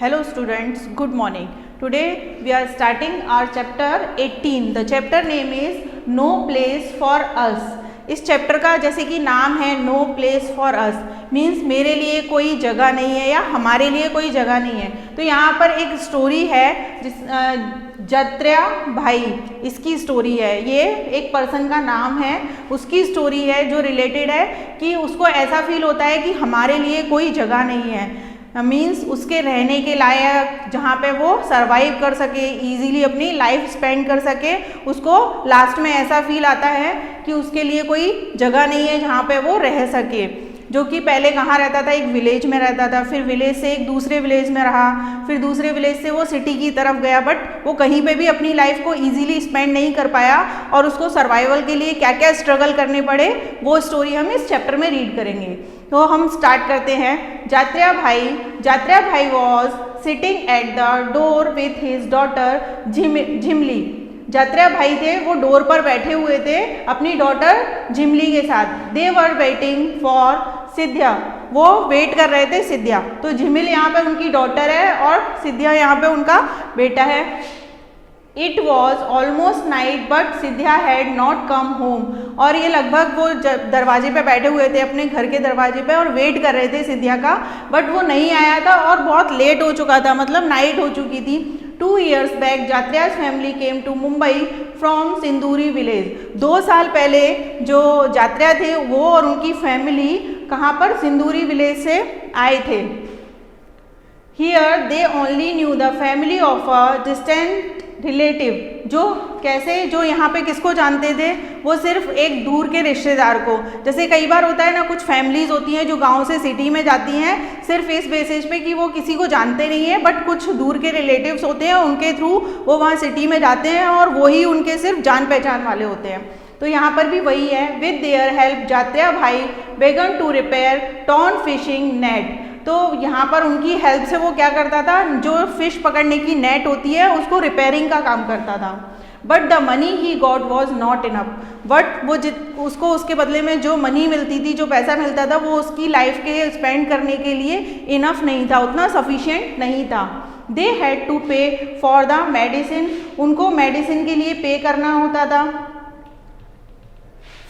Hello students, good morning. Today we are starting our chapter 18. The chapter name is No Place for Us. इस chapter का जैसे कि नाम है no place for us, means मेरे लिए कोई जगह नहीं है या हमारे लिए कोई जगह नहीं है। तो यहाँ पर एक स्टोरी है जत्र्या भाई, इसकी स्टोरी है। ये एक पर्सन का नाम है, उसकी स्टोरी है जो रिलेटेड है कि उसको ऐसा फील होता है कि हमारे लिए कोई जगह नहीं है, मीन्स उसके रहने के लायक जहाँ पे वो सरवाइव कर सके, इजीली अपनी लाइफ स्पेंड कर सके। उसको लास्ट में ऐसा फील आता है कि उसके लिए कोई जगह नहीं है जहाँ पे वो रह सके। जो कि पहले कहाँ रहता था, एक विलेज में रहता था, फिर विलेज से एक दूसरे विलेज में रहा, फिर दूसरे विलेज से वो सिटी की तरफ गया, बट वो कहीं पे भी अपनी लाइफ को इजीली स्पेंड नहीं कर पाया और उसको सर्वाइवल के लिए क्या क्या स्ट्रगल करने पड़े, वो स्टोरी हम इस चैप्टर में रीड करेंगे। तो हम स्टार्ट करते हैं। Jatrya bhai was sitting at the door with his daughter Jhimli. Jatrya भाई थे, वो डोर पर बैठे हुए थे अपनी डॉटर झिमली के साथ। दे वर वेटिंग फॉर सिद्ध्या, वो वेट कर रहे थे सिद्ध्या। तो झिमिल यहाँ पे उनकी डॉटर है और सिद्ध्या यहाँ पे उनका बेटा है। It was almost night but Siddhya had not come home, और ये लगभग वो दरवाजे पे बैठे हुए थे अपने घर के दरवाजे पे और वेट कर रहे थे सिद्ध्या का, बट वो नहीं आया था और बहुत लेट हो चुका था, मतलब नाइट हो चुकी थी। 2 years back Jatrya's family came to Mumbai from Sinduri village. 2 साल पहले जो जात्र्या थे वो और उनकी फैमिली कहाँ पर, सिंदूरी विलेज से आए थे। Here they only new the family of a distant relative, जो कैसे, जो यहाँ पे किसको जानते थे, वो सिर्फ एक दूर के रिश्तेदार को। जैसे कई बार होता है ना, कुछ फैमिलीज होती हैं जो गांव से सिटी में जाती हैं सिर्फ इस बेसिस पे कि वो किसी को जानते नहीं है, बट कुछ दूर के रिलेटिव्स होते हैं, उनके थ्रू वो वहाँ सिटी में जाते हैं और वही उनके सिर्फ जान पहचान वाले होते हैं। तो यहाँ पर भी वही है। विद देयर हेल्प जात्र्या भाई began to repair torn fishing net. तो यहाँ पर उनकी हेल्प से वो क्या करता था, जो फिश पकड़ने की नेट होती है उसको रिपेयरिंग का काम करता था। But the money he got was not enough, but वो उसको उसके बदले में जो मनी मिलती थी, जो पैसा मिलता था, वो उसकी लाइफ के स्पेंड करने के लिए इनफ नहीं था, उतना सफिशिएंट नहीं था। दे हैड टू पे फॉर द मेडिसिन, उनको मेडिसिन के लिए पे करना होता था,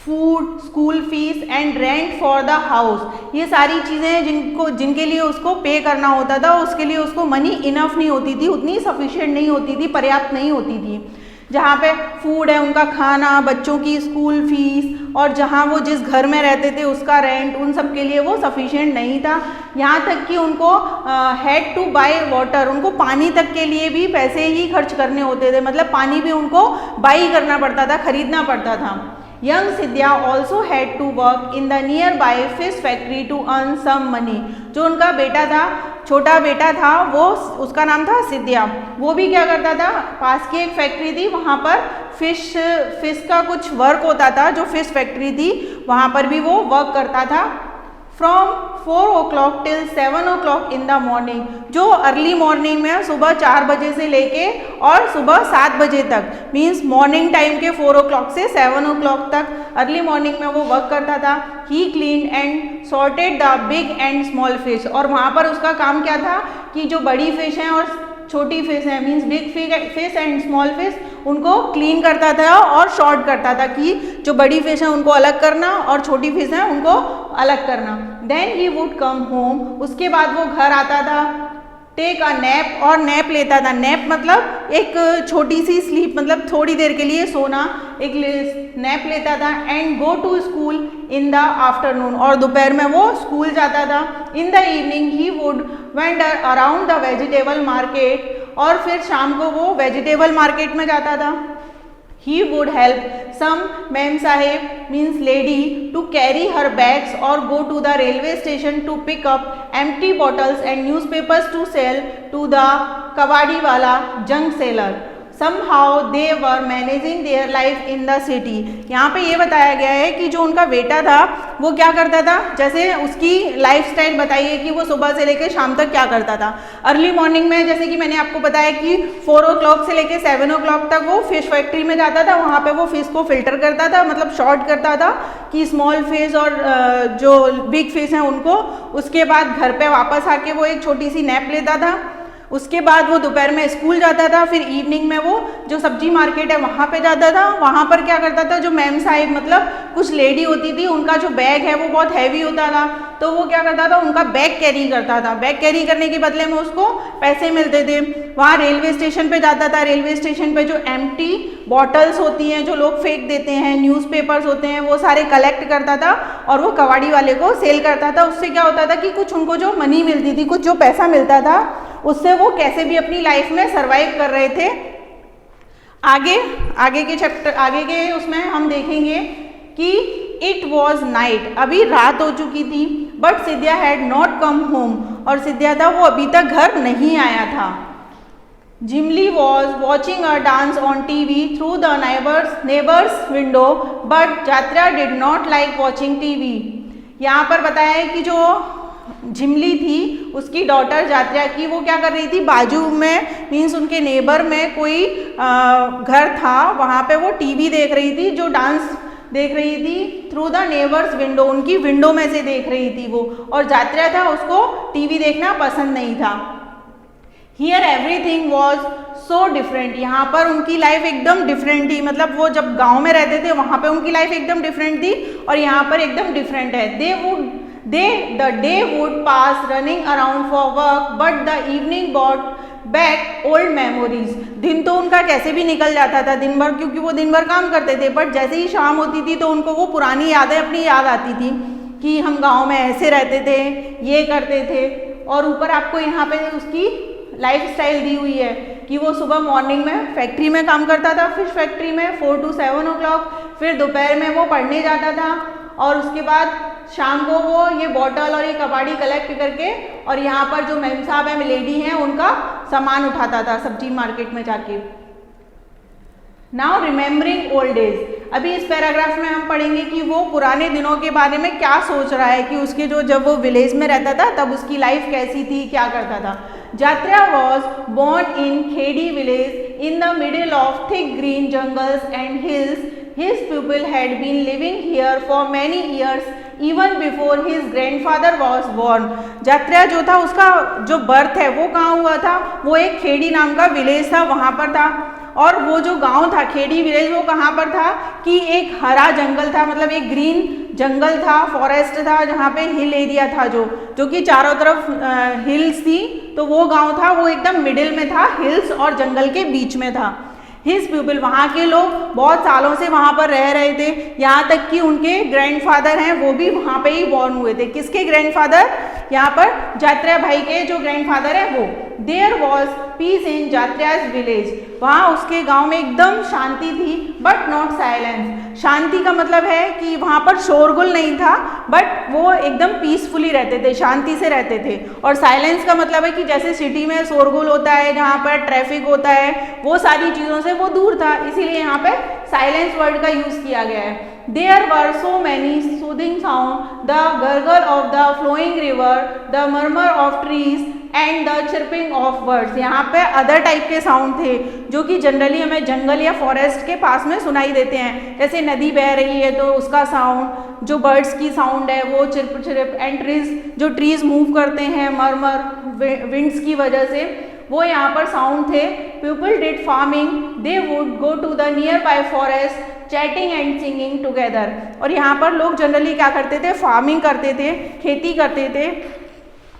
food, school fees and rent for the house. ये सारी चीज़ें जिनके लिए उसको पे करना होता था, उसके लिए उसको मनी इनफ नहीं होती थी, उतनी सफिशिएंट नहीं होती थी, पर्याप्त नहीं होती थी। जहाँ पे फूड है, उनका खाना, बच्चों की स्कूल फीस और जहाँ वो जिस घर में रहते थे उसका रेंट, उन सब के लिए वो सफिशिएंट नहीं था। यहाँ तक कि उनको हैड टू बाय वाटर, उनको पानी तक के लिए भी पैसे ही खर्च करने होते थे, मतलब पानी भी उनको बाई करना पड़ता था, खरीदना पड़ता था। Young Sidhya also had to work in the nearby fish factory to earn some money. जो उनका बेटा था, छोटा बेटा था, वो उसका नाम था सिद्ध्या, वो भी क्या करता था, पास की एक फैक्ट्री थी, वहाँ पर फिश का कुछ वर्क होता था, जो फिश फैक्ट्री थी वहाँ पर भी वो वर्क करता था। From 4 o'clock till 7 o'clock in the morning, जो अर्ली मॉर्निंग में सुबह 4 बजे से लेके और सुबह 7 बजे तक, मीन्स मॉर्निंग टाइम के 4 o'clock से 7 o'clock तक अर्ली मॉर्निंग में वो वर्क करता था। He cleaned and sorted the big and small fish, और वहाँ पर उसका काम क्या था कि जो बड़ी फिश हैं और छोटी फिश है, means big fish and small fish, उनको क्लीन करता था और शॉर्ट करता था कि जो बड़ी फिश है उनको अलग करना और छोटी फिश है उनको अलग करना। Then he would come home, उसके बाद वो घर आता था। टेक अ नैप, और नैप लेता था। नैप मतलब एक छोटी सी स्लीप, मतलब थोड़ी देर के लिए सोना, एक नैप लेता था। And go to school in the afternoon, और दोपहर में वो स्कूल जाता था। In the evening he would wander around the vegetable market, और फिर शाम को वो वेजिटेबल मार्केट में जाता था। He would help some ma'am sahib, means lady, to carry her bags or go to the railway station to pick up empty bottles and newspapers to sell to the kabadiwala junk seller. Somehow they were managing their life in the city. यहाँ पे ये बताया गया है कि जो उनका बेटा था वो क्या करता था, जैसे उसकी लाइफस्टाइल बताई है कि वो सुबह से लेकर शाम तक क्या करता था। अर्ली मॉर्निंग में जैसे कि मैंने आपको बताया कि 4 o'clock से लेकर 7 o'clock तक वो फिश फैक्ट्री में जाता था, वहाँ पे वो फिश को फिल्टर करता था, मतलब शॉर्ट करता था कि स्मॉल फिश और जो बिग फिश हैं उनको। उसके बाद घर पे वापस आके वो एक छोटी सी नैप लेता था। उसके बाद वो दोपहर में स्कूल जाता था, फिर इवनिंग में वो जो सब्जी मार्केट है वहाँ पे जाता था। वहाँ पर क्या करता था, जो मैम साहिब मतलब कुछ लेडी होती थी, उनका जो बैग है वो बहुत हैवी होता था, तो वो क्या करता था, उनका बैग कैरी करता था। बैग कैरी करने के बदले में उसको पैसे मिलते थे। वहाँ रेलवे स्टेशन पे जाता था, रेलवे स्टेशन पे जो एम्प्टी बॉटल्स होती हैं जो लोग फेंक देते हैं, न्यूज़पेपर्स होते हैं, वो सारे कलेक्ट करता था और वो कबाड़ी वाले को सेल करता था। उससे क्या होता था कि कुछ उनको जो मनी मिलती थी, कुछ जो पैसा मिलता था, उससे वो कैसे भी अपनी लाइफ में सरवाइव कर रहे थे। आगे के उसमें हम देखेंगे कि इट वॉज नाइट, अभी रात हो चुकी थी, but Scindia had not come home, और सिद्धिया था वो अभी तक घर नहीं आया था। Jimli was watching a dance on TV through the neighbours window, but Jatra did not like watching TV. यहाँ पर बताया है कि जो झिमली थी, उसकी डॉटर जात्रा की, वो क्या कर रही थी, बाजू में मीन्स उनके नेबर में कोई घर था, वहाँ पे वो टीवी देख रही थी, जो डांस देख रही थी थ्रू द नेबर्स विंडो, उनकी विंडो में से देख रही थी वो, और जात्रा था उसको टीवी देखना पसंद नहीं था। Here everything was so different, यहाँ पर उनकी लाइफ एकदम डिफरेंट थी, मतलब वो जब गांव में रहते थे वहाँ पे उनकी लाइफ एकदम डिफरेंट थी और यहाँ पर एकदम डिफरेंट है। The day would pass running around for work, but the evening brought back old memories. दिन तो उनका कैसे भी निकल जाता था दिन भर, क्योंकि वो दिन भर काम करते थे, बट जैसे ही शाम होती थी तो उनको वो पुरानी यादें अपनी याद आती थी कि हम गांव में ऐसे रहते थे, ये करते थे। और ऊपर आपको यहाँ पे उसकी लाइफ स्टाइल दी हुई है कि वो सुबह मॉर्निंग में फैक्ट्री में काम करता था, फिश फैक्ट्री में 4 to 7 o'clock, फिर दोपहर में वो पढ़ने जाता था और उसके बाद शाम को वो ये बॉटल और ये कबाड़ी कलेक्ट करके और यहाँ पर जो मैम साहब है, लेडी हैं, उनका सामान उठाता था सब्जी मार्केट में जाके। नाउ रिमेम्बरिंग ओल्ड डेज, अभी इस पैराग्राफ में हम पढ़ेंगे कि वो पुराने दिनों के बारे में क्या सोच रहा है कि उसके जो जब वो विलेज में रहता था तब उसकी लाइफ कैसी थी, क्या करता था। जात्रा was born in Khedi village in the middle of thick green jungles and hills. His people had been living here for many years even before his grandfather was born. जात्रा जो था उसका जो बर्थ है वो कहाँ हुआ था, वो एक खेड़ी नाम का विलेज था वहाँ पर था। और वो जो गांव था खेड़ी विलेज, वो कहाँ पर था कि एक हरा जंगल था, मतलब एक ग्रीन जंगल था, फॉरेस्ट था, जहाँ पे हिल एरिया था जो कि चारों तरफ हिल्स थी। तो वो गांव था वो एकदम मिडिल में था, हिल्स और जंगल के बीच में था। हिज पीपल, वहाँ के लोग बहुत सालों से वहाँ पर रह रहे थे, यहाँ तक कि उनके ग्रैंडफादर हैं वो भी वहाँ पे ही बॉर्न हुए थे। किसके ग्रैंडफादर, यहाँ पर जात्रा भाई के जो ग्रैंडफादर है वो। There was peace in Jatra's village, वहाँ उसके गांव में एकदम शांति थी, बट नॉट साइलेंस। शांति का मतलब है कि वहाँ पर शोरगुल नहीं था, बट वो एकदम पीसफुली रहते थे, शांति से रहते थे। और साइलेंस का मतलब है कि जैसे सिटी में शोरगुल होता है, जहाँ पर ट्रैफिक होता है, वो सारी चीज़ों से वो दूर था, इसीलिए यहाँ पे साइलेंस वर्ड का यूज़ किया गया है। There were so many soothing sounds, the gurgle of the flowing river, the murmur of trees and the chirping of birds. यहाँ पे अदर टाइप के साउंड थे जो कि जनरली हमें जंगल या फॉरेस्ट के पास में सुनाई देते हैं, जैसे नदी बह रही है तो उसका साउंड, जो बर्ड्स की साउंड है वो चिरप चिरप, एंड ट्रीज, जो ट्रीज मूव करते हैं मरमर विंड्स की वजह से, वो यहाँ पर साउंड थे। People did farming, they would go to the nearby forest chatting and singing together. और यहाँ पर लोग जनरली क्या करते थे, फार्मिंग करते थे, खेती करते थे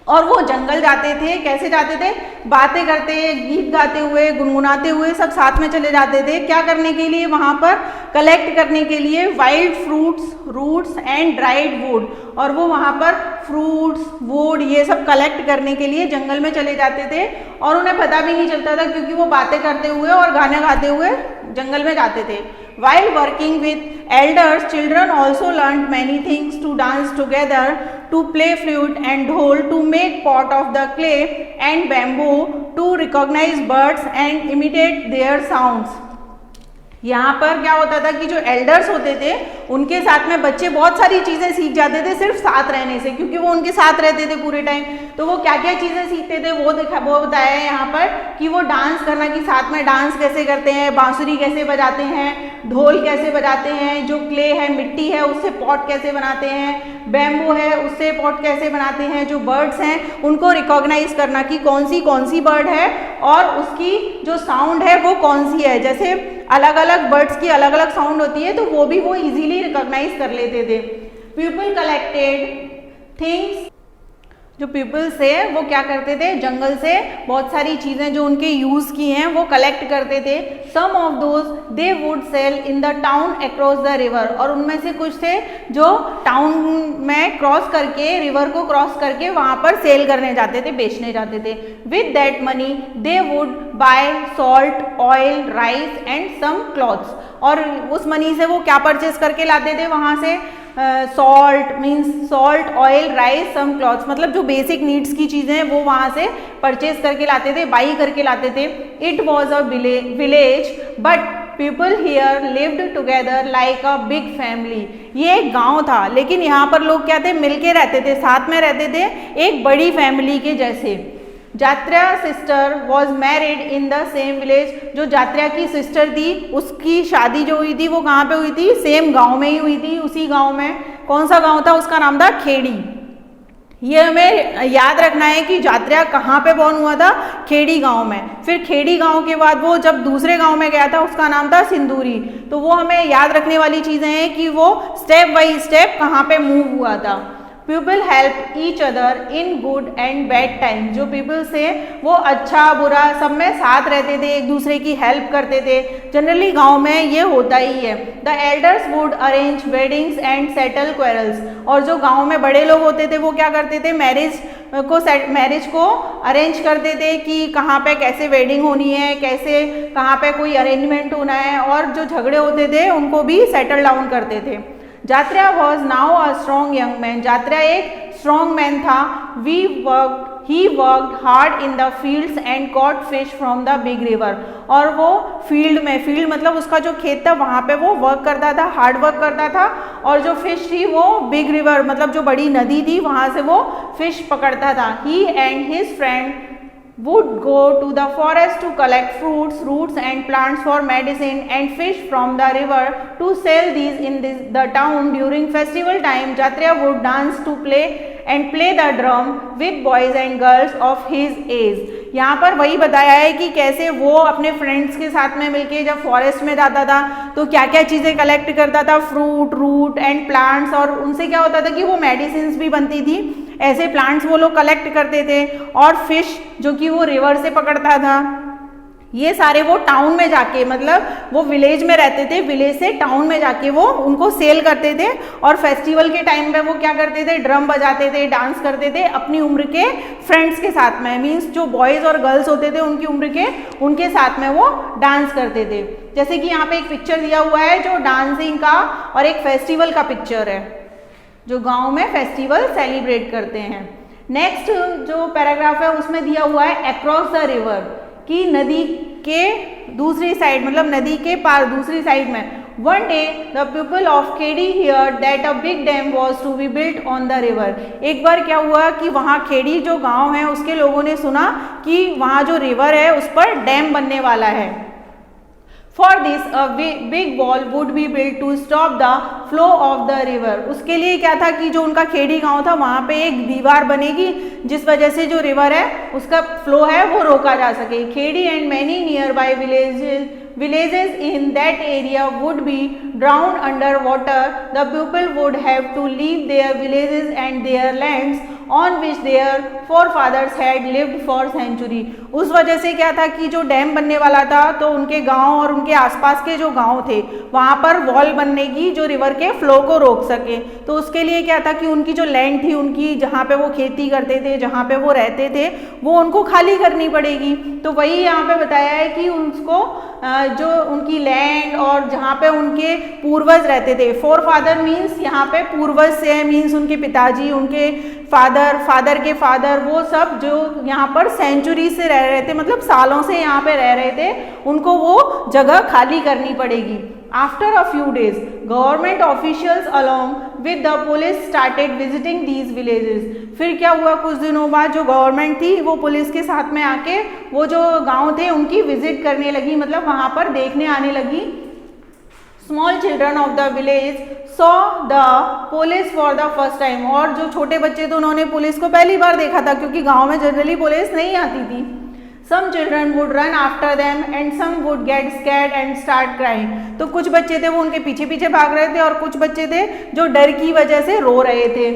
और वो जंगल जाते थे। कैसे जाते थे, बातें करते, गीत गाते हुए, गुनगुनाते हुए सब साथ में चले जाते थे। क्या करने के लिए, वहाँ पर कलेक्ट करने के लिए wild fruits, roots and dried wood. और वो वहाँ पर फ्रूट्स, वुड ये सब कलेक्ट करने के लिए जंगल में चले जाते थे और उन्हें पता भी नहीं चलता था क्योंकि वो बातें करते हुए और गाने गाते हुए जंगल में जाते थे। While working with elders, children also learned many things: to dance together, to play flute and dhol, to make pot of the clay and bamboo, to recognize birds and imitate their sounds. यहाँ पर क्या होता था कि जो elders होते थे उनके साथ में बच्चे बहुत सारी चीज़ें सीख जाते थे सिर्फ साथ रहने से, क्योंकि वो उनके साथ रहते थे पूरे टाइम। तो वो क्या क्या चीज़ें सीखते थे वो बताया है यहाँ पर कि वो डांस करना, कि साथ में डांस कैसे करते हैं, बांसुरी कैसे बजाते हैं, ढोल कैसे बजाते हैं, जो क्ले है मिट्टी है उससे पॉट कैसे बनाते हैं, बैम्बू है उससे पॉट कैसे बनाते हैं, जो बर्ड्स हैं उनको रिकॉग्नाइज करना कि कौन सी बर्ड है और उसकी जो साउंड है वो कौन सी है। जैसे अलग अलग बर्ड्स की अलग अलग साउंड होती है तो वो भी वो इजीली रिकॉग्नाइज कर लेते थे। पीपल कलेक्टेड थिंग्स, जो पीपल्स थे वो क्या करते थे, जंगल से बहुत सारी चीज़ें जो उनके यूज़ की हैं वो कलेक्ट करते थे। Some of those they would sell in the town across the river, और उनमें से कुछ थे जो टाउन में क्रॉस करके, रिवर को क्रॉस करके वहाँ पर सेल करने जाते थे, बेचने जाते थे। With that money they would buy salt, oil, rice and some clothes, और उस मनी से वो क्या परचेज करके लाते थे वहाँ से, salt means salt, oil, rice, some clothes, मतलब जो बेसिक नीड्स की चीज़ें हैं वो वहाँ से परचेज करके लाते थे, बाई करके लाते थे। It was a village but people here lived together like a big family. ये एक गांव था लेकिन यहाँ पर लोग क्या थे, मिलके रहते थे, साथ में रहते थे, एक बड़ी फैमिली के जैसे। Jatra sister was married in the same village, जो जात्रा की सिस्टर थी उसकी शादी जो हुई थी वो कहाँ पे हुई थी, सेम गांव में ही हुई थी, उसी गांव में। कौन सा गांव था, उसका नाम था खेड़ी। ये हमें याद रखना है कि जात्रा कहाँ पे बॉर्न हुआ था, खेड़ी गांव में। फिर खेड़ी गांव के बाद वो जब दूसरे गांव में गया था उसका नाम था सिंदूरी। तो वो हमें याद रखने वाली चीज़ें हैं कि वो स्टेप बाई स्टेप कहाँ पे मूव हुआ था। People help each other in good and bad time, जो पीपल्स थे वो अच्छा बुरा सब में साथ रहते थे, एक दूसरे की हेल्प करते थे। जनरली गांव में ये होता ही है। The elders would arrange weddings and settle quarrels, और जो गांव में बड़े लोग होते थे वो क्या करते थे, मैरिज को अरेंज करते थे कि कहाँ पे कैसे वेडिंग होनी है, कैसे कहाँ पे कोई अरेंजमेंट होना है, और जो झगड़े होते थे उनको भी सेटल डाउन करते थे। Jatra was now a strong young man, Jatra एक स्ट्रॉन्ग मैन था। He worked hard in the fields and caught fish from the big river, और वो फील्ड में, फील्ड मतलब उसका जो खेत था वहाँ पे वो वर्क करता था, हार्ड वर्क करता था, और जो फिश थी वो बिग रिवर मतलब जो बड़ी नदी थी वहाँ से वो फिश पकड़ता था। He and his friend would go to the forest to collect fruits, roots and plants for medicine and fish from the river to sell these in the town during festival time. Jatra would dance to play and play the drum with boys and girls of his age. यहाँ पर वही बताया है कि कैसे वो अपने friends के साथ में मिलके जब फॉरेस्ट में जाता था तो क्या क्या चीज़ें कलेक्ट करता था, फ्रूट, रूट एंड प्लांट्स, और उनसे क्या होता था कि वो मेडिसिन भी बनती थी, ऐसे प्लांट्स वो लोग कलेक्ट करते थे, और फिश जो कि वो रिवर से पकड़ता था। ये सारे वो टाउन में जाके, मतलब वो विलेज में रहते थे, विलेज से टाउन में जाके वो उनको सेल करते थे, और फेस्टिवल के टाइम पे वो क्या करते थे, ड्रम बजाते थे, डांस करते थे अपनी उम्र के फ्रेंड्स के साथ में, मीन्स जो बॉयज़ और गर्ल्स होते थे उनकी उम्र के, उनके साथ में वो डांस करते थे। जैसे कि यहाँ पे एक पिक्चर दिया हुआ है जो डांसिंग का और एक फेस्टिवल का पिक्चर है, जो गाँव में फेस्टिवल सेलिब्रेट करते हैं। नेक्स्ट जो पैराग्राफ है उसमें दिया हुआ है अक्रॉस द रिवर, कि नदी के दूसरी साइड, मतलब नदी के पार दूसरी साइड में। One day the people of Khedi hear that a big dam was to be built on the river. एक बार क्या हुआ कि वहाँ खेड़ी जो गांव है उसके लोगों ने सुना कि वहाँ जो रिवर है उस पर डैम बनने वाला है। For this a big wall would be built to stop the flow of the river. उसके लिए क्या था कि जो उनका खेड़ी गांव था वहाँ पे एक दीवार बनेगी जिस वजह से जो रिवर है उसका फ्लो है वो रोका जा सके। Khedi and many nearby villages in that area would be drowned under water. The people would have to leave their villages and their lands on which their forefathers had lived for century. उस वजह से क्या था कि जो dam बनने वाला था तो उनके गांव और उनके आसपास के जो गांव थे वहाँ पर वॉल बनने की जो रिवर के फ्लो को रोक सके। तो उसके लिए क्या था कि उनकी जो लैंड थी, उनकी जहाँ पे वो खेती करते थे, जहाँ पे वो रहते थे, वो उनको खाली करनी पड़ेगी। तो वही यहाँ पे बताया है कि उसको जो उनकी लैंड और जहाँ पे उनके पूर्वज रहते थे, फोर फादर मीन्स यहाँ पे पूर्वज से है, मीन्स उनके पिताजी, उनके फादर के फादर, वो सब जो यहाँ पर सेंचुरी से रह रहे थे, मतलब सालों से यहाँ पे रह रहे थे, उनको वो जगह खाली करनी पड़ेगी। After a few days, government officials along with the police started visiting these villages. फिर क्या हुआ, कुछ दिनों बाद जो गवर्नमेंट थी वो पुलिस के साथ में आके वो जो गांव थे उनकी विजिट करने लगी, मतलब वहां पर देखने आने लगी. Small children of the village saw the police for the first time. और जो छोटे बच्चे थे उन्होंने पुलिस को पहली बार देखा था, क्योंकि गांव में जनरली पुलिस नहीं आती थी. Some children would run after them and some would get scared and start crying. तो कुछ बच्चे थे वो उनके पीछे पीछे भाग रहे थे और कुछ बच्चे थे जो डर की वजह से रो रहे थे.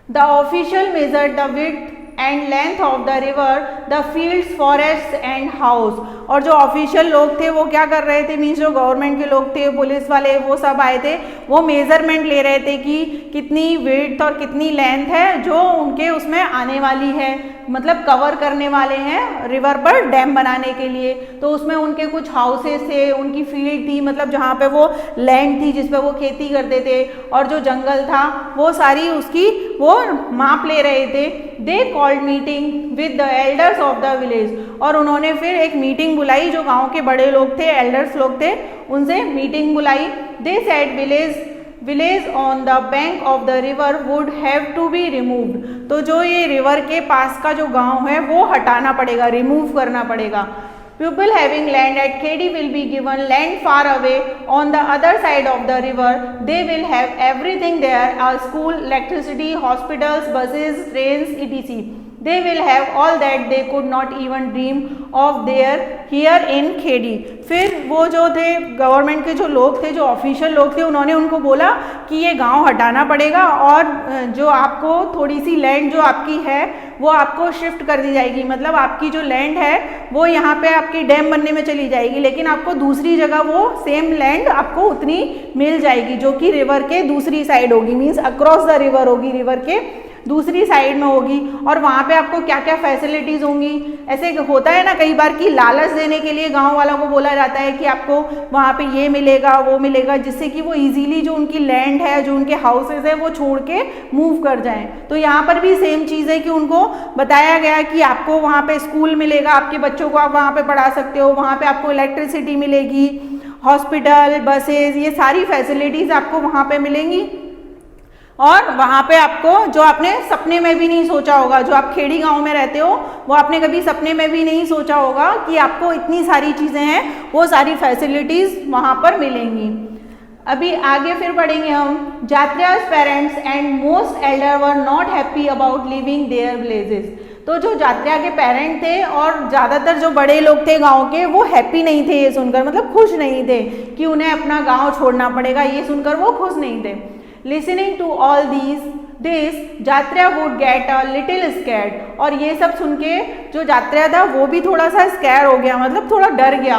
The official measured the width and length of the river, the fields, forests and house. और जो ऑफिशियल लोग थे वो क्या कर रहे थे, मीन्स जो गवर्नमेंट के लोग थे, पुलिस वाले, वो सब आए थे, वो मेजरमेंट ले रहे थे कि कितनी विड्थ और कितनी लेंथ है जो उनके उसमें आने वाली है, मतलब कवर करने वाले हैं रिवर पर डैम बनाने के लिए. तो उसमें उनके कुछ हाउसेस थे, उनकी फील्ड थी, मतलब जहाँ पे वो लैंड थी जिस पे वो खेती करते थे, और जो जंगल था वो सारी उसकी वो माप ले रहे थे. They called meeting with the elders of the village. और उन्होंने फिर एक मीटिंग बुलाई, जो गांव के बड़े लोग थे, एल्डर्स लोग थे, उनसे मीटिंग बुलाई. They said village on the bank of the river would have to be removed. तो जो ये रिवर के पास का जो गांव है वो हटाना पड़ेगा, रिमूव करना पड़ेगा. People having land at Khedi will be given land far away on the other side of the river. They will have everything there: a school, electricity, hospitals, buses, trains, etc. They will have all that they could not even dream of there here in Khedi. फिर वो जो थे government के जो लोग थे, जो official लोग थे, उन्होंने उनको बोला कि ये गांव हटाना पड़ेगा और जो आपको थोड़ी सी लैंड जो आपकी है वो आपको शिफ्ट कर दी जाएगी. मतलब आपकी जो लैंड है वो यहाँ पे आपकी डैम बनने में चली जाएगी, लेकिन आपको दूसरी जगह वो सेम लैंड आपको उतनी मिल जाएगी जो कि रिवर के दूसरी साइड होगी, मीन्स अक्रॉस द रिवर होगी, रिवर के दूसरी साइड में होगी. और वहाँ पे आपको क्या क्या फैसिलिटीज़ होंगी. ऐसे होता है ना कई बार कि लालच देने के लिए गांव वालों को बोला जाता है कि आपको वहाँ पे ये मिलेगा वो मिलेगा, जिससे कि वो इजीली जो उनकी लैंड है, जो उनके हाउसेज है, वो छोड़ के मूव कर जाएं. तो यहाँ पर भी सेम चीज़ है कि उनको बताया गया कि आपको वहाँ पे स्कूल मिलेगा, आपके बच्चों को आप वहाँ पे पढ़ा सकते हो, वहाँ पे आपको इलेक्ट्रिसिटी मिलेगी, हॉस्पिटल, बसेज, ये सारी फैसिलिटीज़ आपको वहाँ पे मिलेंगी. और वहाँ पे आपको जो आपने सपने में भी नहीं सोचा होगा, जो आप खेड़ी गांव में रहते हो वो आपने कभी सपने में भी नहीं सोचा होगा कि आपको इतनी सारी चीज़ें हैं, वो सारी फैसिलिटीज़ वहाँ पर मिलेंगी. अभी आगे फिर पढ़ेंगे हम. Jatriya's parents and most elder were not happy about living their villages. तो जो जात्रिया के पेरेंट थे और ज़्यादातर जो बड़े लोग थे गांव के, वो हैप्पी नहीं थे ये सुनकर, मतलब खुश नहीं थे कि उन्हें अपना गांव छोड़ना पड़ेगा, ये सुनकर वो खुश नहीं थे. Listening to all this, जात्रिया would get a little scared. और ये सब सुन के जो जात्रिया था वो भी थोड़ा सा स्कैर हो गया, मतलब थोड़ा डर गया.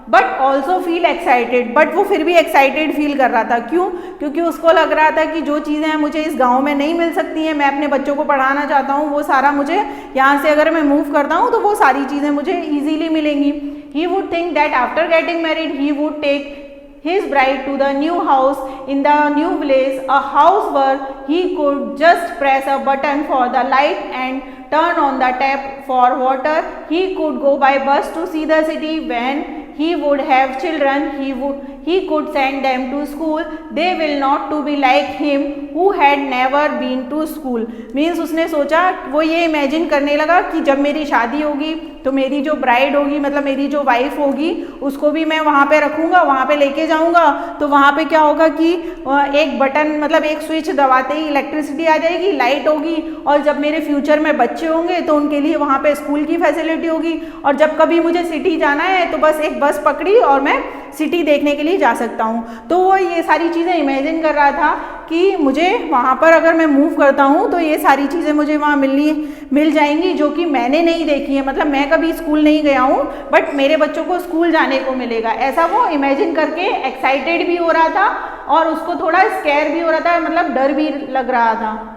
But also feel excited. But वो फिर भी एक्साइटेड फील कर रहा था. क्यों? क्योंकि उसको लग रहा था कि जो चीज़ें मुझे इस गांव में नहीं मिल सकती हैं, मैं अपने बच्चों को पढ़ाना चाहता हूँ, वो सारा मुझे यहाँ से अगर मैं मूव करता हूँ तो वो सारी चीज़ें मुझे ईजीली मिलेंगी. He would think that after getting married he would take his bride to the new house in the new village, a house where he could just press a button for the light and turn on the tap for water. He could go by bus to see the city. When he would have children, he could send them to school. They will not to be like him who had never been to school. Means उसने सोचा, वो ये imagine करने लगा कि जब मेरी शादी होगी तो मेरी जो ब्राइड होगी, मतलब मेरी जो वाइफ होगी, उसको भी मैं वहाँ पे रखूँगा, वहाँ पे लेके जाऊँगा. तो वहाँ पे क्या होगा कि एक बटन, मतलब एक स्विच दबाते ही इलेक्ट्रिसिटी आ जाएगी, लाइट होगी, और जब मेरे फ्यूचर में बच्चे होंगे तो उनके लिए वहाँ पे स्कूल की फैसिलिटी होगी. और जब कभी मुझे सिटी जाना है तो बस एक बस पकड़ी और मैं सिटी देखने के लिए जा सकता हूँ. तो वो ये सारी चीज़ें इमेजिन कर रहा था कि मुझे वहाँ पर अगर मैं मूव करता हूँ तो ये सारी चीज़ें मुझे वहाँ मिल जाएंगी जो कि मैंने नहीं देखी है. मतलब मैं कभी स्कूल नहीं गया हूँ बट मेरे बच्चों को स्कूल जाने को मिलेगा, ऐसा वो इमेजिन करके एक्साइटेड भी हो रहा था और उसको थोड़ा स्कैर भी हो रहा था, मतलब डर भी लग रहा था.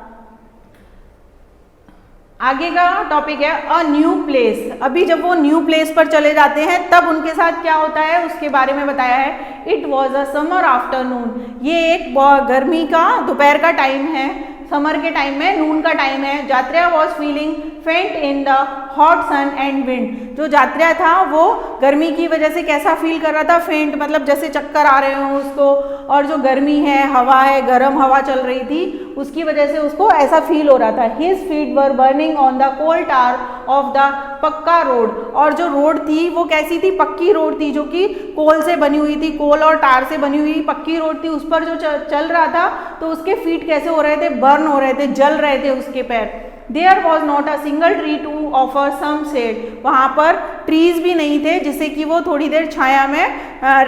आगे का टॉपिक है अ न्यू प्लेस. अभी जब वो न्यू प्लेस पर चले जाते हैं तब उनके साथ क्या होता है उसके बारे में बताया है. It was a summer afternoon. ये एक गर्मी का दोपहर का टाइम है. समर के टाइम में, नून का टाइम है। जात्रा was feeling faint in the hot sun and wind. जो जात्रा था वो गर्मी की वजह से कैसा फील कर रहा था, फेंट मतलब जैसे चक्कर आ रहे हों उसको, और जो गर्मी है, हवा है, गर्म हवा चल रही थी, उसकी वजह से उसको ऐसा फील हो रहा था। His feet were burning on the coal tar of the pucca road. और जो रोड थी वो कैसी थी, पक्की रोड थी, जो कि कोल से बनी हुई थी, कोल और टार से बनी हुई पक्की रोड थी। उस पर जो चल रहा था तो उसके फीट कैसे हो रहे थे, बर्न हो रहे थे, जल रहे थे उसके पैर। There was not a single tree to offer some shade. वहाँ पर ट्रीज भी नहीं थे जिससे कि वो थोड़ी देर छाया में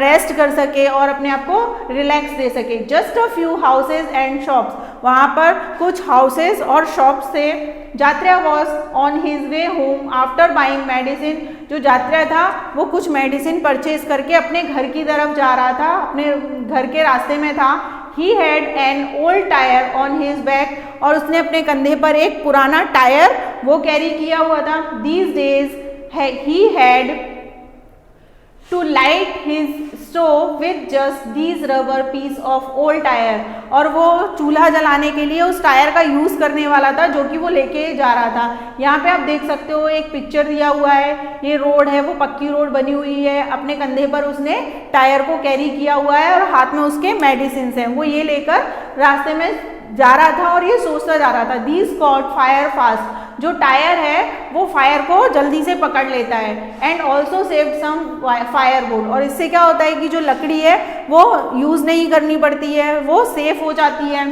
रेस्ट कर सके और अपने आप को रिलैक्स दे सके। Just a few houses and shops. वहाँ पर कुछ हाउसेस और शॉप्स थे। जात्रा was on his way home after buying medicine. जो जात्रा था वो कुछ मेडिसिन परचेज करके अपने घर की तरफ जा रहा था, अपने घर के रास्ते में था। He had an old tire on his back. और उसने अपने कंधे पर एक पुराना टायर वो कैरी किया हुआ था। These days he had to light his stove with just these rubber piece of old tire. और वो चूल्हा जलाने के लिए उस टायर का यूज़ करने वाला था जो कि वो लेके जा रहा था। यहाँ पे आप देख सकते हो एक पिक्चर दिया हुआ है, ये रोड है, वो पक्की रोड बनी हुई है। अपने कंधे पर उसने टायर को कैरी किया हुआ है और हाथ में उसके मेडिसिन हैं, वो ये लेकर रास्ते में जा रहा था और ये सोचता जा रहा था। These caught fire fast. जो टायर है वो फायर को जल्दी से पकड़ लेता है। And also saved some firewood. और इससे क्या होता है कि जो लकड़ी है वो यूज़ नहीं करनी पड़ती है, वो सेफ हो जाती है।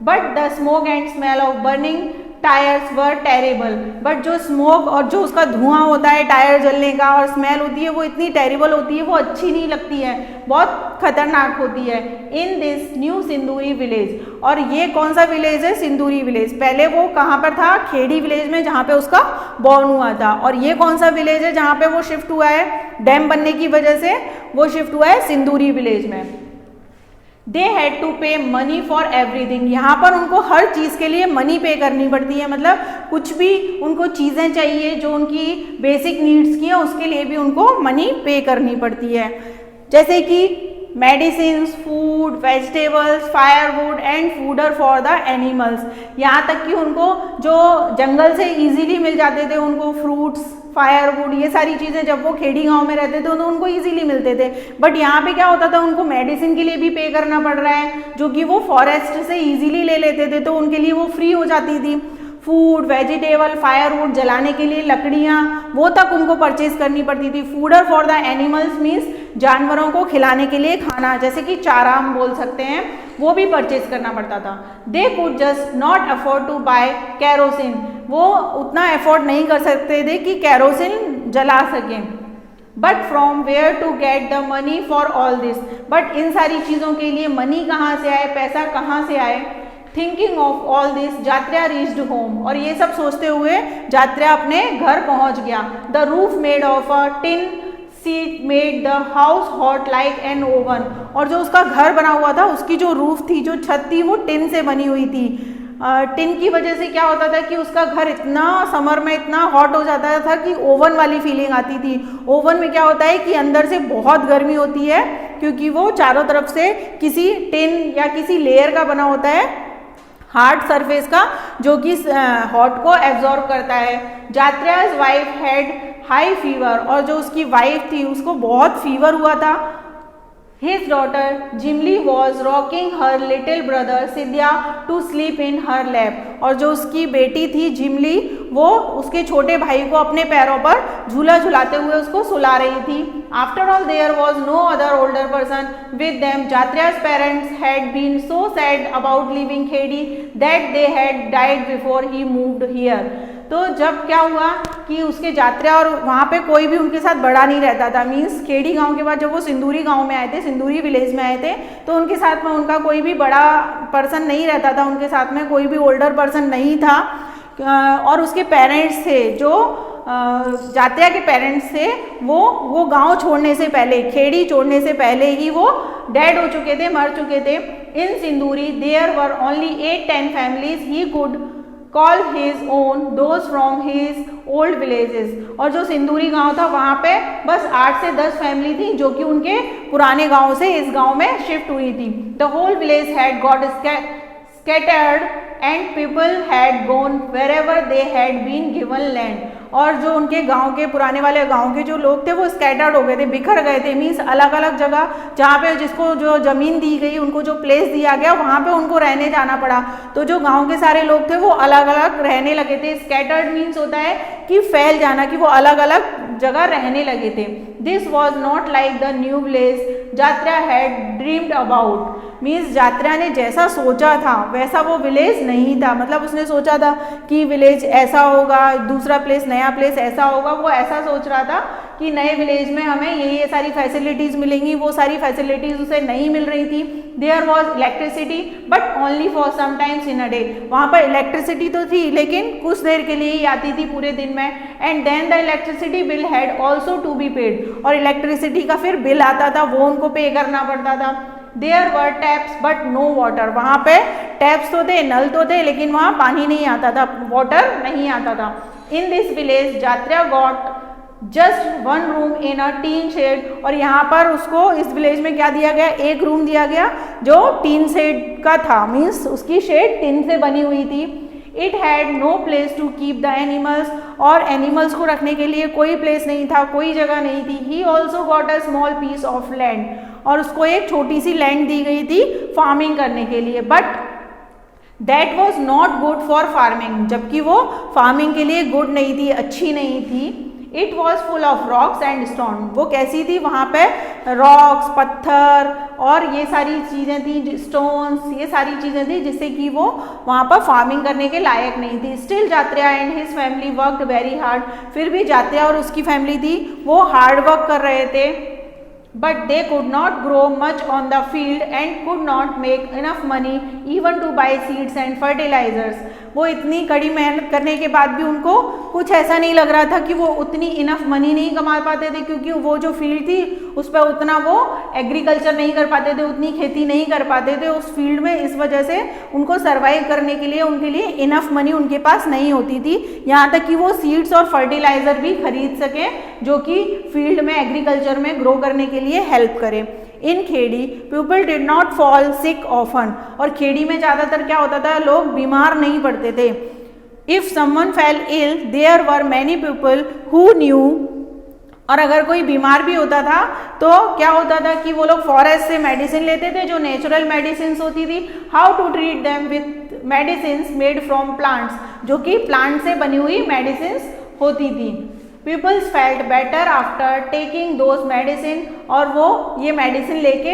But the smoke and smell of burning tyres were terrible. But जो स्मोक और जो उसका धुआं होता है टायर जलने का और स्मेल होती है वो इतनी टेरेबल होती है, वो अच्छी नहीं लगती है, बहुत खतरनाक होती है। इन दिस न्यू सिंदूरी विलेज। और ये कौन सा विलेज है, सिंदूरी विलेज। पहले वो कहाँ पर था, खेड़ी विलेज में, जहाँ पे उसका बॉर्न हुआ था। और ये कौन सा विलेज है जहाँ पे वो शिफ्ट हुआ है, डैम बनने की वजह से वो शिफ्ट हुआ है सिंदूरी विलेज में। दे हैड टू पे मनी फॉर एवरीथिंग। यहाँ पर उनको हर चीज़ के लिए मनी पे करनी पड़ती है, मतलब कुछ भी उनको चीज़ें चाहिए जो उनकी बेसिक नीड्स की हैं उसके लिए भी उनको मनी पे करनी पड़ती है। जैसे कि medicine, food, vegetables, firewood and fodder for the animals. यहाँ तक कि उनको जो जंगल से इजीली मिल जाते थे, उनको फ्रूट्स, फायरवुड, ये सारी चीज़ें जब वो खेड़ी गांव में रहते थे तो उनको इजीली मिलते थे। बट यहाँ पे क्या होता था, उनको मेडिसिन के लिए भी पे करना पड़ रहा है जो कि वो फॉरेस्ट से इजीली ले लेते थे, तो उनके लिए वो फ्री हो जाती थी। फूड, वेजिटेबल, फायरवुड, जलाने के लिए लकड़ियाँ, वो तक उनको परचेज करनी पड़ती थी। Fodder for the animals means जानवरों को खिलाने के लिए खाना, जैसे कि चारा हम बोल सकते हैं, वो भी परचेज करना पड़ता था। They could just not afford to buy kerosene. वो उतना अफोर्ड नहीं कर सकते थे कि कैरोसिन जला सकें। But from where to get the money for all this. But इन सारी चीज़ों के लिए मनी कहाँ से आए, पैसा कहाँ से आए। Thinking of all this Jatra reached home. और ये सब सोचते हुए जात्रा अपने घर पहुंच गया। The roof made of a tin seat made the house hot like an oven. और जो उसका घर बना हुआ था उसकी जो रूफ थी, जो छत थी, वो टिन से बनी हुई थी। टिन की वजह से क्या होता था कि उसका घर इतना समर में इतना हॉट हो जाता था कि ओवन वाली फीलिंग आती थी। ओवन में क्या होता है कि अंदर से बहुत गर्मी होती है क्योंकि वो चारों तरफ से किसी टिन या किसी लेयर का बना होता है, हार्ड सरफेस का, जो कि हॉट को एब्जॉर्ब करता है। जात्रा's वाइफ हैड हाई फीवर। और जो उसकी वाइफ थी उसको बहुत फीवर हुआ था। His daughter Jimli was rocking her little brother Sidya to sleep in her lap. और जो उसकी बेटी थी जिमली, वो उसके छोटे भाई को अपने पैरों पर झूला झुलाते हुए उसको सुला रही थी। After all, there was no other older person with them. Jatra's parents had been so sad about leaving Khedi that they had died before he moved here. तो जब क्या हुआ कि उसके जात्रा और वहाँ पे कोई भी उनके साथ बड़ा नहीं रहता था, मीन्स खेड़ी गांव के बाद जब वो सिंदूरी गांव में आए थे, सिंदूरी विलेज में आए थे, तो उनके साथ में उनका कोई भी बड़ा पर्सन नहीं रहता था, उनके साथ में कोई भी ओल्डर पर्सन नहीं था। और उसके पेरेंट्स थे, जो जात्रा के पेरेंट्स थे, वो गांव छोड़ने से पहले, खेड़ी छोड़ने से पहले ही वो डेड हो चुके थे, मर चुके थे। In Sinduri there were only 8-10 families he could call his own those from his old villages. और जो सिंदूरी गांव था वहाँ पे बस 8 से 10 फैमिली थी जो कि उनके पुराने गांव से इस गांव में शिफ्ट हुई थी। The whole village had got scattered and people had gone wherever they had been given land. और जो उनके गांव के पुराने वाले गांव के जो लोग थे वो स्कैटर्ड हो गए थे, बिखर गए थे, मीन्स अलग अलग जगह जहाँ पे जिसको जो ज़मीन दी गई, उनको जो प्लेस दिया गया वहाँ पे उनको रहने जाना पड़ा। तो जो गांव के सारे लोग थे वो अलग अलग रहने लगे थे। स्कैटर्ड मीन्स होता है कि फैल जाना, कि वो अलग अलग जगह रहने लगे थे। This was not like the new village Jatra had dreamed about, means Jatra ने जैसा सोचा था वैसा वो विलेज नहीं था। मतलब उसने सोचा था कि विलेज ऐसा होगा, दूसरा प्लेस नया प्लेस ऐसा होगा, वो ऐसा सोच रहा था कि नए विलेज में हमें ये सारी फैसिलिटीज़ मिलेंगी, वो सारी फैसिलिटीज़ उसे नहीं मिल रही थी। There was electricity but only for some times in a day, वहाँ पर इलेक्ट्रिसिटी तो थी लेकिन कुछ देर के लिए ही आती थी पूरे दिन में। And then the electricity bill had also to be paid, और इलेक्ट्रिसिटी का फिर बिल आता था, वो उनको पे करना पड़ता था। There were taps but no water, वहाँ पे टैप्स तो थे, नल तो थे, लेकिन वहाँ पानी नहीं आता था, वाटर नहीं आता था। In this village Jatra got just one room in a tin shed, और यहाँ पर उसको इस विलेज में क्या दिया गया, एक रूम दिया गया जो टीन शेड का था, मीन्स उसकी शेड टिन से बनी हुई थी। It had no place to keep the animals, और एनिमल्स को रखने के लिए कोई प्लेस नहीं था, कोई जगह नहीं थी। He also got a small piece of land, और उसको एक छोटी सी लैंड दी गई थी फार्मिंग करने के लिए। But that was not good for farming, जबकि वो फार्मिंग के लिए गुड नहीं थी, अच्छी नहीं थी। It was full of rocks and stone, वो कैसी थी, वहाँ पे रॉक्स, पत्थर और ये सारी चीज़ें थी, स्टोन्स, ये सारी चीज़ें थी जिससे कि वो वहाँ पर फार्मिंग करने के लायक नहीं थी। Still Jatra and his family worked very hard, फिर भी जात्रा और उसकी फैमिली थी वो हार्ड वर्क कर रहे थे। But they could not grow much on the field and could not make enough money even to buy seeds and fertilizers. वो इतनी कड़ी मेहनत करने के बाद भी उनको कुछ ऐसा नहीं लग रहा था कि वो उतनी इनफ मनी नहीं कमा पाते थे, क्योंकि वो जो फील्ड थी उस पर उतना वो एग्रीकल्चर नहीं कर पाते थे, उतनी खेती नहीं कर पाते थे उस फील्ड में। इस वजह से उनको सर्वाइव करने के लिए उनके लिए इनफ मनी उनके पास नहीं होती थी, यहाँ तक कि वो सीड्स और फर्टिलाइज़र भी खरीद सकें जो कि फील्ड में एग्रीकल्चर में ग्रो करने के लिए हेल्प करें। In Khedi people did not fall sick often, और खेड़ी में ज़्यादातर क्या होता था, लोग बीमार नहीं पड़ते थे। If someone fell ill there were many people who knew, और अगर कोई बीमार भी होता था तो क्या होता था कि वो लोग फॉरेस्ट से मेडिसिन लेते थे जो नेचुरल मेडिसिन होती थी। How to treat them with medicine made from plants, जो कि प्लांट से बनी हुई मेडिसिन होती थी। Peoples felt better after taking those medicine, और वो ये मेडिसिन लेके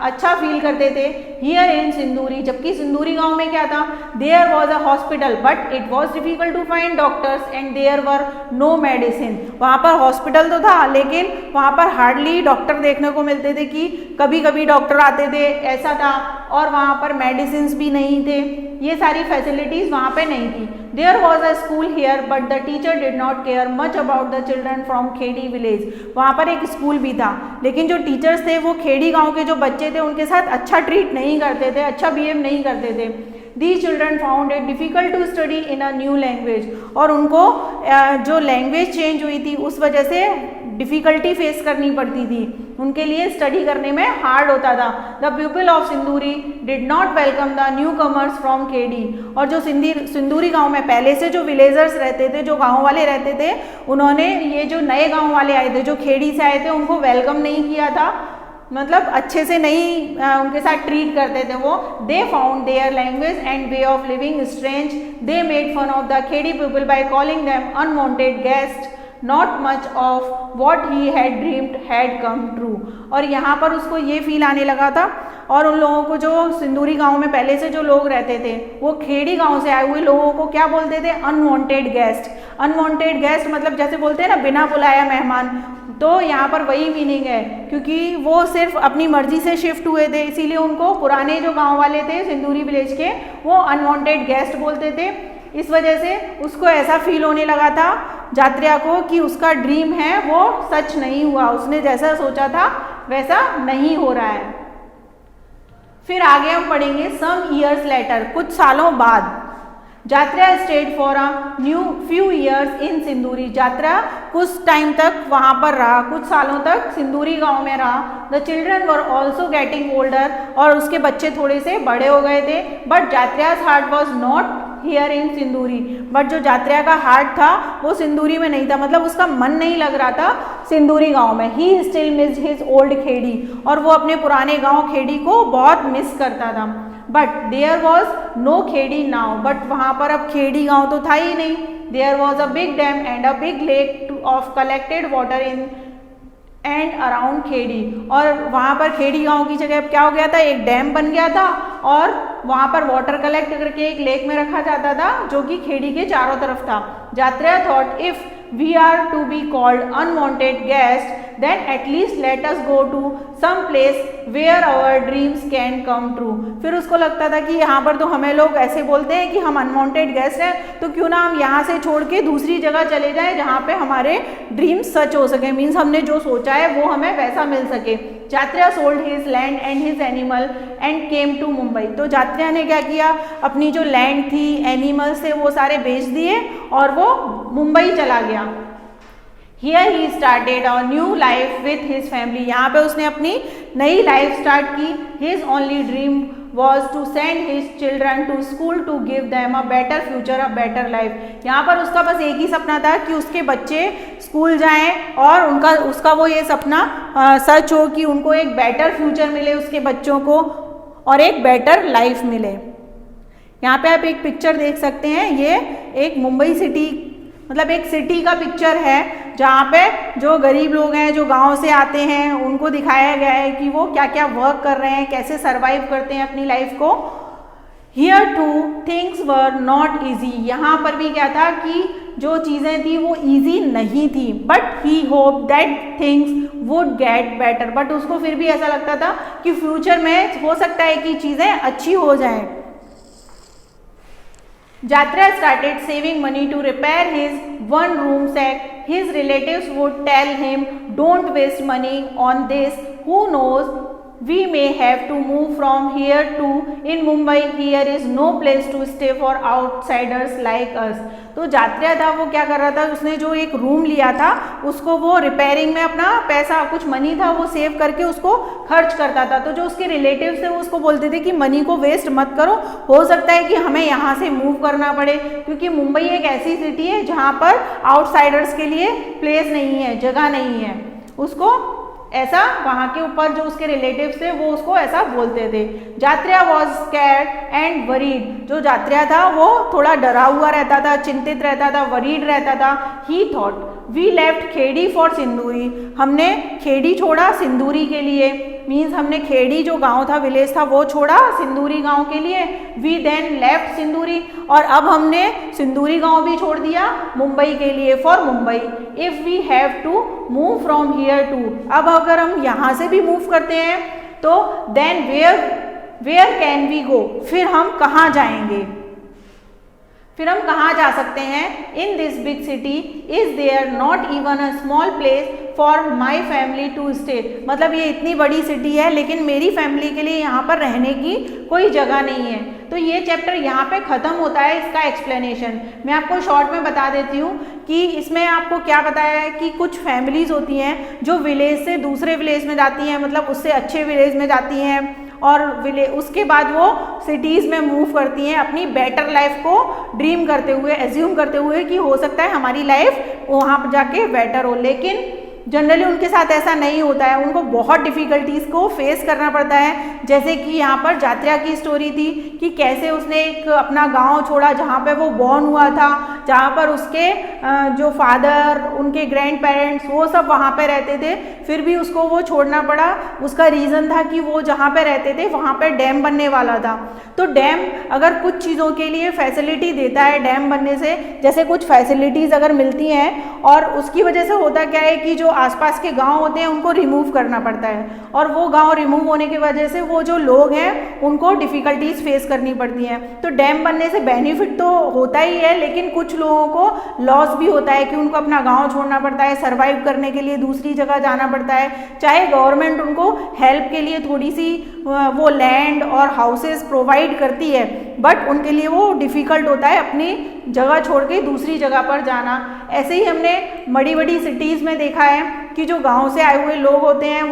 अच्छा फील करते थे। हियर इन सिंदूरी, जबकि सिंदूरी गांव में क्या था, there was a hospital but it was difficult to find doctors and there were no medicine. वहाँ पर हॉस्पिटल तो था लेकिन वहाँ पर हार्डली डॉक्टर देखने को मिलते थे, कि कभी कभी डॉक्टर आते थे ऐसा था, और वहाँ पर मेडिसिन भी नहीं थे, ये सारी फैसिलिटीज़ वहाँ पे नहीं थी। There was a school here but the teacher did not care much about the children from Khedi village, वहाँ पर एक स्कूल भी था लेकिन जो टीचर्स थे वो खेड़ी गांव के जो बच्चे थे उनके साथ अच्छा ट्रीट नहीं करते थे, अच्छा बिहेव नहीं करते थे। These children found it difficult to study in a new language, और उनको जो लैंग्वेज चेंज हुई थी उस वजह से डिफ़िकल्टी फेस करनी पड़ती थी, उनके लिए स्टडी करने में हार्ड होता था। The people of Sinduri did not welcome the newcomers from Khedi, और जो सिंदूरी गांव में पहले से जो विलेजर्स रहते थे, जो गांव वाले रहते थे, उन्होंने ये जो नए गांव वाले आए थे जो खेड़ी से आए थे उनको वेलकम नहीं किया था, मतलब अच्छे से नहीं उनके साथ ट्रीट करते थे वो। They found their language and way of living strange, they made fun of the Khedi people by calling them unwanted guest, not much of what he had dreamed had come true. और यहाँ पर उसको ये feel आने लगा था, और उन लोगों को जो सिंदूरी गांव में पहले से जो लोग रहते थे वो खेड़ी गांव से आए हुए लोगों को क्या बोलते थे, अनवांटेड गेस्ट। अनवांटेड गेस्ट मतलब जैसे बोलते हैं ना बिना बुलाया मेहमान, तो यहाँ पर वही मीनिंग है, क्योंकि वो सिर्फ अपनी मर्जी से शिफ्ट हुए थे, इसीलिए उनको पुराने जो गांव वाले थे सिंदूरी विलेज के वो अनवांटेड गेस्ट बोलते थे। इस वजह से उसको ऐसा फील होने लगा था जात्रा को कि उसका ड्रीम है वो सच नहीं हुआ, उसने जैसा सोचा था वैसा नहीं हो रहा है। फिर आगे हम पढ़ेंगे सम ईयर्स लेटर, कुछ सालों बाद। Jatra stayed for a few years in Sinduri. Jatra कुछ टाइम तक वहाँ पर रहा, कुछ सालों तक सिंदूरी गांव में रहा। The children were also getting older, और उसके बच्चे थोड़े से बड़े हो गए थे। But Jatriya's heart was not here in Sinduri, but जो जात्रिया का हार्ट था वो सिंदूरी में नहीं था, मतलब उसका मन नहीं लग रहा था सिंदूरी गांव में। He still miss his old Khedi, और वो अपने पुराने गांव खेड़ी को बहुत मिस करता था। But there was no Khedi now, but वहाँ पर अब खेड़ी गांव तो था ही नहीं। There was a big dam and a big lake of collected water in and around Khedi, और वहाँ पर खेड़ी गांव की जगह क्या हो गया था, एक डैम बन गया था, और वहाँ पर वाटर कलेक्ट करके एक लेक में रखा जाता था जो कि खेड़ी के चारों तरफ था। Jatra thought if we are to be called unwanted guests, then at least let us go to some place where our dreams can come true। फिर उसको लगता था कि यहाँ पर तो हमें लोग ऐसे बोलते हैं कि हम अनवांटेड गेस्ट हैं, तो क्यों ना हम यहाँ से छोड़ के दूसरी जगह चले जाएं जहाँ पे हमारे ड्रीम्स सच हो सके, मीन्स हमने जो सोचा है वो हमें वैसा मिल सके। Jatra sold his land and his animal and came to Mumbai. तो जात्रा ने क्या किया, अपनी जो लैंड थी, एनिमल्स थे, वो सारे बेच दिए और वो मुंबई चला गया। Here he started a new life with his family। यहाँ पे उसने अपनी नई लाइफ स्टार्ट की। His only dream was to send his children to school to give them a better future, a better life। यहाँ पर उसका बस एक ही सपना था कि उसके बच्चे स्कूल जाएं और उसका वो ये सपना सच हो कि उनको एक बेटर फ्यूचर मिले उसके बच्चों को, और एक बेटर लाइफ मिले। यहाँ पे आप एक पिक्चर देख सकते हैं, ये एक मुंबई सिटी, मतलब एक सिटी का पिक्चर है जहाँ पे जो गरीब लोग हैं, जो गांव से आते हैं, उनको दिखाया गया है कि वो क्या क्या वर्क कर रहे हैं, कैसे सरवाइव करते हैं अपनी लाइफ को। Here too things were not easy। यहाँ पर भी क्या था कि जो चीज़ें थी वो easy नहीं थी। But he hoped that things would get better। But उसको फिर भी ऐसा लगता था कि फ्यूचर में हो सकता है कि चीज़ें अच्छी हो जाएं। Jatra started saving money to repair his one room shack। His relatives would tell him, "Don't waste money on this. Who knows? We may have to move from here to in Mumbai. Here is no place to stay for outsiders like us." तो जात्रा था वो क्या कर रहा था, उसने जो एक रूम लिया था उसको वो रिपेयरिंग में अपना पैसा, कुछ मनी था वो सेव करके उसको खर्च करता था। तो जो उसके रिलेटिव्स थे वो उसको बोलते थे कि मनी को वेस्ट मत करो, हो सकता है कि हमें यहाँ से मूव करना पड़े, क्योंकि मुंबई एक ऐसी सिटी है जहाँ पर आउटसाइडर्स के लिए प्लेस नहीं है, जगह नहीं है। उसको ऐसा वहाँ के ऊपर जो उसके रिलेटिव्स थे वो उसको ऐसा बोलते थे। Jatra was scared and worried. जो जात्रा था वो थोड़ा डरा हुआ रहता था, चिंतित रहता था, वरीड रहता था। He thought we left Khedi for Sinduri. हमने खेड़ी छोड़ा सिंदूरी के लिए, मीन्स हमने खेड़ी जो गांव था, विलेज था, वो छोड़ा सिंदूरी गांव के लिए। वी देन लेफ्ट सिंदूरी, और अब हमने सिंदूरी गांव भी छोड़ दिया मुंबई के लिए, for Mumbai. If we have to move from here to, अब अगर हम यहाँ से भी मूव करते हैं तो then where can we go, फिर हम कहाँ जाएंगे, फिर हम कहाँ जा सकते हैं। In this big city is there not even a small place for my family to stay. मतलब ये इतनी बड़ी सिटी है लेकिन मेरी फैमिली के लिए यहाँ पर रहने की कोई जगह नहीं है। तो ये चैप्टर यहाँ पे ख़त्म होता है, इसका एक्सप्लेनेशन मैं आपको शॉर्ट में बता देती हूँ कि इसमें आपको क्या बताया है कि कुछ फैमिलीज़ होती हैं जो विलेज से दूसरे विलेज में जाती हैं, मतलब उससे अच्छे विलेज में जाती हैं, और उसके बाद वो सिटीज़ में मूव करती हैं अपनी बेटर लाइफ को ड्रीम करते हुए, एज्यूम करते हुए कि हो सकता है हमारी लाइफ वहाँ पर जाके बेटर हो। लेकिन जनरली उनके साथ ऐसा नहीं होता है, उनको बहुत डिफ़िकल्टीज़ को फेस करना पड़ता है। जैसे कि यहाँ पर जात्रा की स्टोरी थी कि कैसे उसने एक अपना गांव छोड़ा जहाँ पे वो बॉर्न हुआ था, जहाँ पर उसके जो फादर, उनके ग्रैंड पेरेंट्स, वो सब वहाँ पे रहते थे, फिर भी उसको वो छोड़ना पड़ा। उसका रीज़न था कि वो जहाँ पे रहते थे वहाँ पे डैम बनने वाला था। तो डैम अगर कुछ चीज़ों के लिए फैसिलिटी देता है, डैम बनने से जैसे कुछ फैसिलिटीज़ अगर मिलती हैं, और उसकी वजह से होता क्या है कि जो आसपास के गांव होते हैं उनको रिमूव करना पड़ता है, और वो गांव रिमूव होने की वजह से वो जो लोग हैं उनको डिफ़िकल्टीज फेस करनी पड़ती हैं। तो डैम बनने से बेनिफिट तो होता ही है, लेकिन कुछ लोगों को लॉस भी होता है कि उनको अपना गांव छोड़ना पड़ता है, सर्वाइव करने के लिए दूसरी जगह जाना पड़ता है। चाहे गवर्नमेंट उनको हेल्प के लिए थोड़ी सी वो लैंड और हाउसेस प्रोवाइड करती है, बट उनके लिए वो डिफ़िकल्ट होता है अपनी जगह छोड़ के दूसरी जगह पर जाना। ऐसे ही हमने बड़ी बड़ी सिटीज़ में देखा है कि जो गांव से आए हुए लोग होते हैं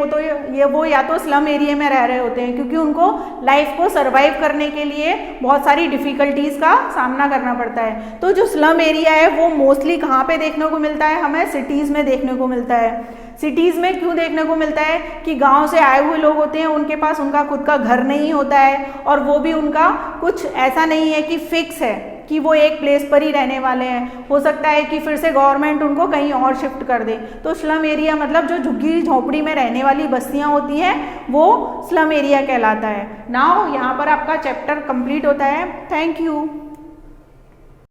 वो या तो स्लम एरिया में रह रहे होते हैं, क्योंकि उनको लाइफ को सरवाइव करने के लिए बहुत सारी डिफ़िकल्टीज़ का सामना करना पड़ता है। तो जो स्लम एरिया है वो मोस्टली कहाँ पे देखने को मिलता है? हमें सिटीज़ में देखने को मिलता है। सिटीज़ में क्यों देखने को मिलता है? कि गांव से आए हुए लोग होते हैं, उनके पास उनका खुद का घर नहीं होता है, और वो भी उनका कुछ ऐसा नहीं है कि फिक्स है कि वो एक प्लेस पर ही रहने वाले हैं। हो सकता है कि फिर से गवर्नमेंट उनको कहीं और शिफ्ट कर दे। तो स्लम एरिया मतलब जो झुग्गी झोंपड़ी में रहने वाली बस्तियां होती हैं वो स्लम एरिया कहलाता है। नाउ यहाँ पर आपका चैप्टर कंप्लीट होता है। Thank you.